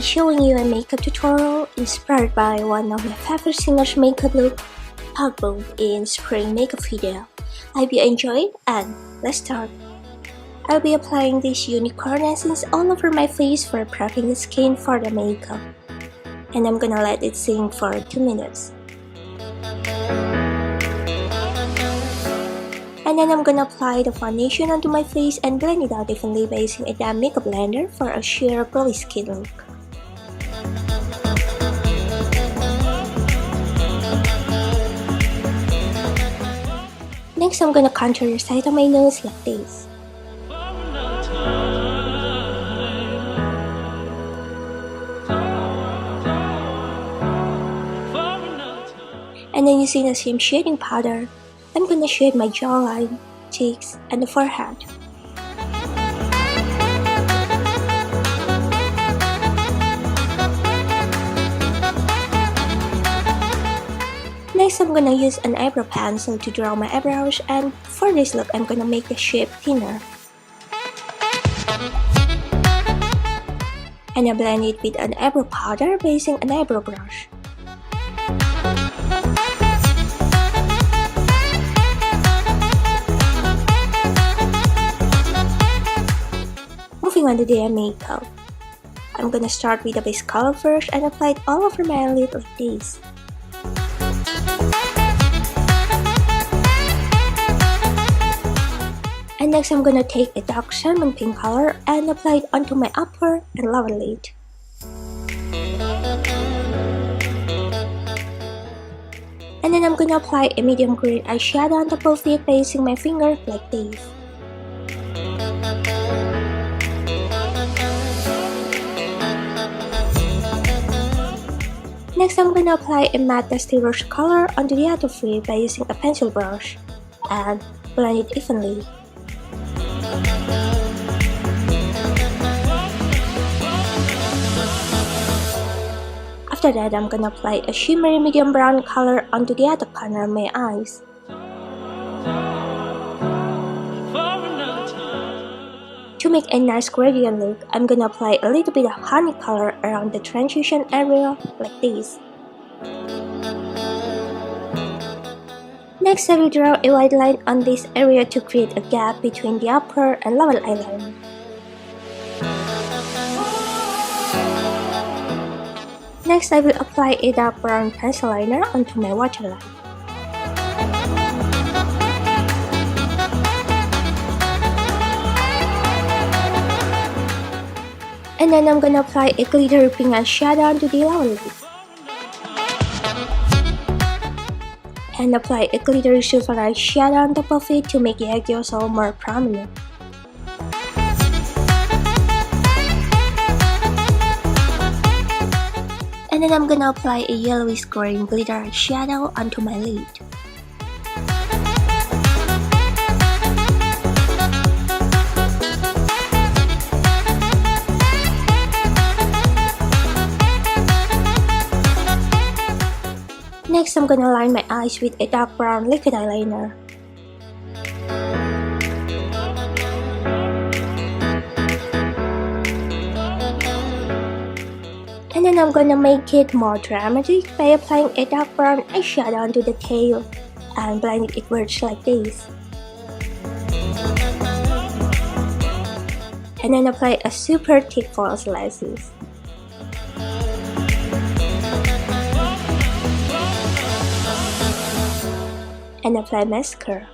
showing you a makeup tutorial inspired by one of my favorite singers' makeup look, Park Bom in spring makeup video. I hope you enjoy it and let's start. I'll be applying this unicorn essence all over my face for prepping the skin for the makeup. And I'm gonna let it sink for 2 minutes. And then I'm gonna apply the foundation onto my face and blend it out evenly by using a damp makeup blender for a sheer glowy skin look. Next, I'm gonna contour the side of my nose like this. And then using the same shading powder, I'm gonna shade my jawline, cheeks, and the forehead. Next, I'm gonna use an eyebrow pencil to draw my eyebrows, and for this look, I'm gonna make the shape thinner. And I blend it with an eyebrow powder by using an eyebrow brush. Moving on to the eye makeup, I'm gonna start with the base color first and apply it all over my eyelid like this. And next, I'm gonna take a dark salmon pink color and apply it onto my upper and lower lid. And then I'm gonna apply a medium green eyeshadow on top of it by using my finger like this. Next, I'm gonna apply a matte dusty rose color onto the outer lid by using a pencil brush and blend it evenly. After that, I'm gonna apply a shimmery medium brown color onto the outer corner of my eyes. To make a nice gradient look, I'm gonna apply a little bit of honey color around the transition area like this. Next, I will draw a wide line on this area to create a gap between the upper and lower eyeliner. Next, I will apply a dark brown pencil liner onto my waterline. And then I'm gonna apply a glittery pink eyeshadow onto the lower lid. And apply a glittery silver eyeshadow on top of it to make the egg yolk more prominent. And then I'm gonna apply a yellowish green glitter eyeshadow onto my lid. Next, I'm gonna line my eyes with a dark brown liquid eyeliner. And then I'm gonna make it more dramatic by applying a dark brown eyeshadow onto the tail and blend it inwards like this. And then apply a super thick false lashes. And apply mascara.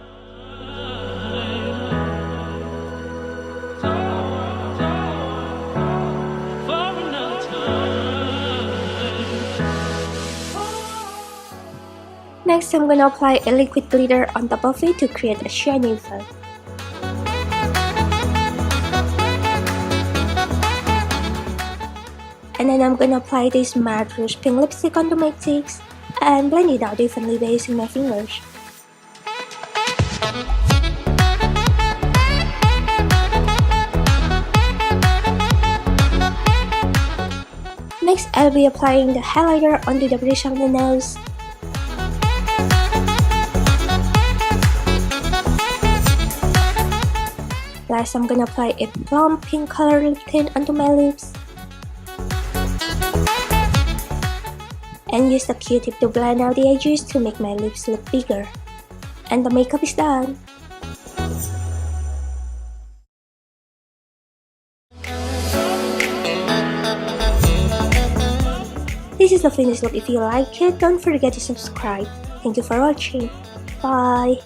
Next, I'm gonna apply a liquid glitter on top of it to create a shiny effect. And then I'm gonna apply this matte rose pink lipstick onto my cheeks and blend it out evenly by using my fingers. Next, I'll be applying the highlighter onto the bridge of the nose. Last, I'm gonna apply a plum pink color lip tint onto my lips. and use the Q-tip to blend out the edges to make my lips look bigger. And the makeup is done! This is the finished look. If you like it, don't forget to subscribe. Thank you for watching. Bye!